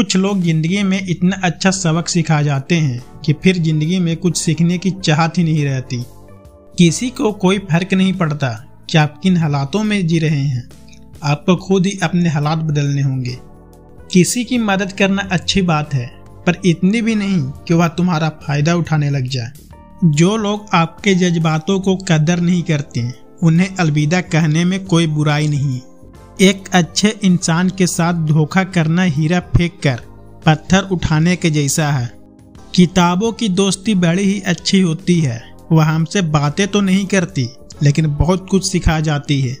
कुछ लोग जिंदगी में इतना अच्छा सबक सिखा जाते हैं कि फिर जिंदगी में कुछ सीखने की चाहत ही नहीं रहती। किसी को कोई फर्क नहीं पड़ता कि आप किन हालातों में जी रहे हैं, आपको खुद ही अपने हालात बदलने होंगे। किसी की मदद करना अच्छी बात है, पर इतनी भी नहीं कि वह तुम्हारा फायदा उठाने लग जाए। जो लोग आपके जज्बातों को कदर नहीं करते उन्हें अलविदा कहने में कोई बुराई नहीं है। एक अच्छे इंसान के साथ धोखा करना हीरा फेंक कर पत्थर उठाने के जैसा है। किताबों की दोस्ती बड़ी ही अच्छी होती है, वह हमसे बातें तो नहीं करती लेकिन बहुत कुछ सिखा जाती है।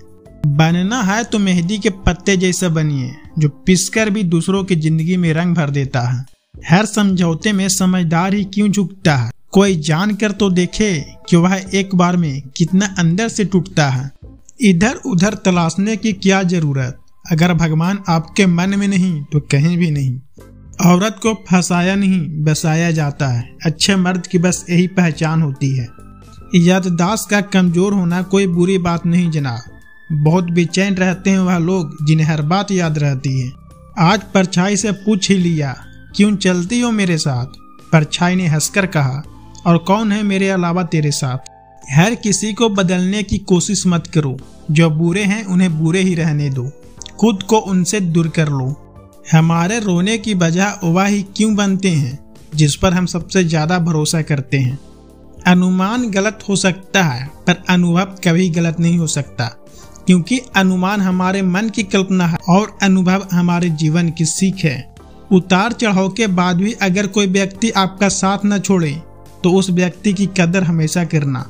बनना है तो मेहंदी के पत्ते जैसा बनिए, जो पिसकर भी दूसरों की जिंदगी में रंग भर देता है। हर समझौते में समझदार ही क्यों झुकता है, कोई जान कर तो देखे कि वह एक बार में कितना अंदर से टूटता है। इधर उधर तलाशने की क्या जरूरत, अगर भगवान आपके मन में नहीं तो कहीं भी नहीं। औरत को फंसाया नहीं बसाया जाता है, अच्छे मर्द की बस यही पहचान होती है। याददाश्त का कमजोर होना कोई बुरी बात नहीं जनाब। बहुत बेचैन रहते हैं वह लोग जिन्हें हर बात याद रहती है। आज परछाई से पूछ ही लिया, क्यों चलती हो मेरे साथ? परछाई ने हंसकर कहा, और कौन है मेरे अलावा तेरे साथ। हर किसी को बदलने की कोशिश मत करो, जो बुरे हैं उन्हें बुरे ही रहने दो, खुद को उनसे दूर कर लो। हमारे रोने की वजह वह ही क्यों बनते हैं जिस पर हम सबसे ज्यादा भरोसा करते हैं। अनुमान गलत हो सकता है पर अनुभव कभी गलत नहीं हो सकता, क्योंकि अनुमान हमारे मन की कल्पना है और अनुभव हमारे जीवन की सीख है। उतार चढ़ाव के बाद भी अगर कोई व्यक्ति आपका साथ न छोड़े तो उस व्यक्ति की कदर हमेशा करना।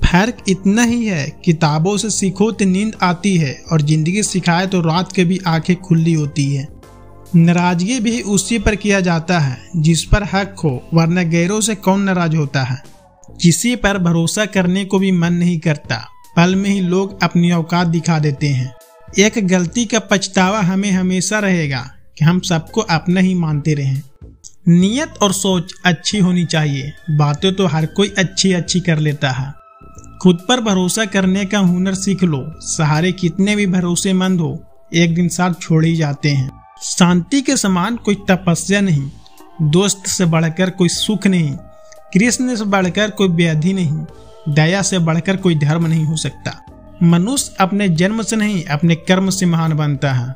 फर्क इतना ही है, किताबों से सीखो तो नींद आती है और जिंदगी सिखाए तो रात के भी आंखें खुली होती है। नाराजगी भी उसी पर किया जाता है जिस पर हक हो, वरना गैरों से कौन नाराज होता है। किसी पर भरोसा करने को भी मन नहीं करता, पल में ही लोग अपनी औकात दिखा देते हैं। एक गलती का पछतावा हमें हमेशा रहेगा कि हम सबको अपना ही मानते रहें। नियत और सोच अच्छी होनी चाहिए, बातें तो हर कोई अच्छी कर लेता है। खुद पर भरोसा करने का हुनर सीख लो, सहारे कितने भी भरोसेमंद हो एक दिन साथ छोड़ ही जाते हैं। शांति के समान कोई तपस्या नहीं, दोस्त से बढ़कर कोई सुख नहीं, कृष्ण से बढ़कर कोई व्याधि नहीं, दया से बढ़कर कोई धर्म नहीं हो सकता। मनुष्य अपने जन्म से नहीं अपने कर्म से महान बनता है।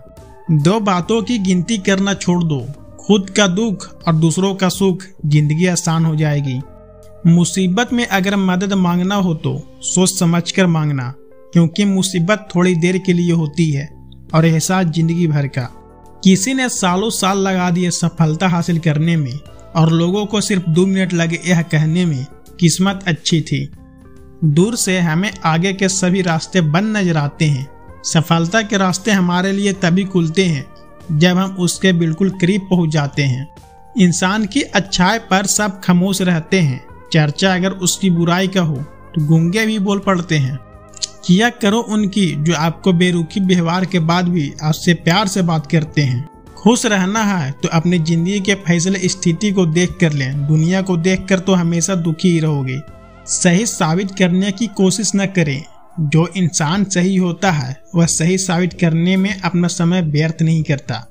दो बातों की गिनती करना छोड़ दो, खुद का दुख और दूसरों का सुख, जिंदगी आसान हो जाएगी। मुसीबत में अगर मदद मांगना हो तो सोच समझकर मांगना, क्योंकि मुसीबत थोड़ी देर के लिए होती है और एहसास जिंदगी भर का। किसी ने सालों साल लगा दिए सफलता हासिल करने में और लोगों को सिर्फ 2 मिनट लगे यह कहने में किस्मत अच्छी थी। दूर से हमें आगे के सभी रास्ते बंद नजर आते हैं। सफलता के रास्ते हमारे लिए तभी खुलते हैं जब हम उसके बिल्कुल करीब पहुंच जाते हैं। इंसान की अच्छाई पर सब खामोश रहते हैं, चर्चा अगर उसकी बुराई का हो तो गूंगे भी बोल पड़ते हैं। किया करो उनकी जो आपको बेरुखी व्यवहार के बाद भी आपसे प्यार से बात करते हैं। खुश रहना है तो अपनी जिंदगी के फैसले स्थिति को देख कर लें, दुनिया को देख कर तो हमेशा दुखी ही रहोगे। सही साबित करने की कोशिश न करें, जो इंसान सही होता है वह सही साबित करने में अपना समय व्यर्थ नहीं करता।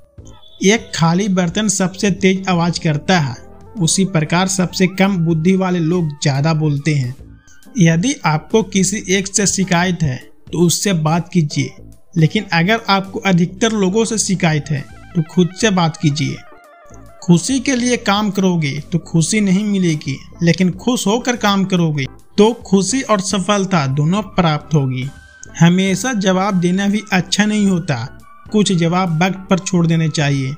एक खाली बर्तन सबसे तेज आवाज करता है, उसी प्रकार सबसे कम बुद्धि वाले लोग ज्यादा बोलते हैं। यदि आपको किसी एक से शिकायत है तो उससे बात कीजिए, लेकिन अगर आपको अधिकतर लोगों से शिकायत है तो खुद से बात कीजिए। खुशी के लिए काम करोगे तो खुशी नहीं मिलेगी, लेकिन खुश होकर काम करोगे तो खुशी और सफलता दोनों प्राप्त होगी। हमेशा जवाब देना भी अच्छा नहीं होता, कुछ जवाब वक्त पर छोड़ देने चाहिए।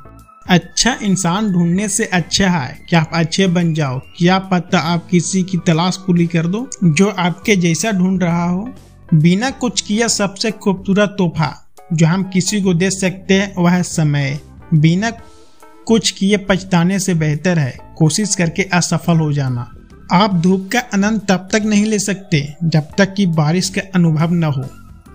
अच्छा इंसान ढूंढने से अच्छा है कि आप अच्छे बन जाओ। क्या पता आप किसी की तलाश पूरी कर दो जो आपके जैसा ढूंढ रहा हो। बिना कुछ किया सबसे खूबसूरत तोहफा जो हम किसी को दे सकते हैं वह है समय। बिना कुछ किए पछताने से बेहतर है कोशिश करके असफल हो जाना। आप धूप का आनंद तब तक नहीं ले सकते जब तक कि बारिश का अनुभव न हो।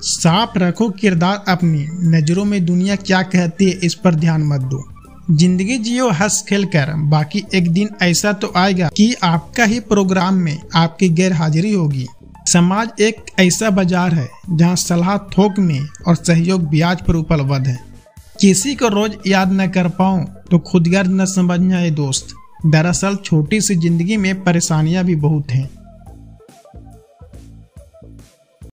साफ रखो किरदार अपनी, नजरों में दुनिया क्या कहती है इस पर ध्यान मत दो। जिंदगी जियो हंस खेल कर, बाकी एक दिन ऐसा तो आएगा कि आपका ही प्रोग्राम में आपकी गैर हाजिरी होगी। समाज एक ऐसा बाजार है जहां सलाह थोक में और सहयोग ब्याज पर उपलब्ध है। किसी को रोज याद न कर पाऊं तो खुदगर्ज न समझना है दोस्त। दरअसल छोटी सी जिंदगी में परेशानियां भी बहुत हैं।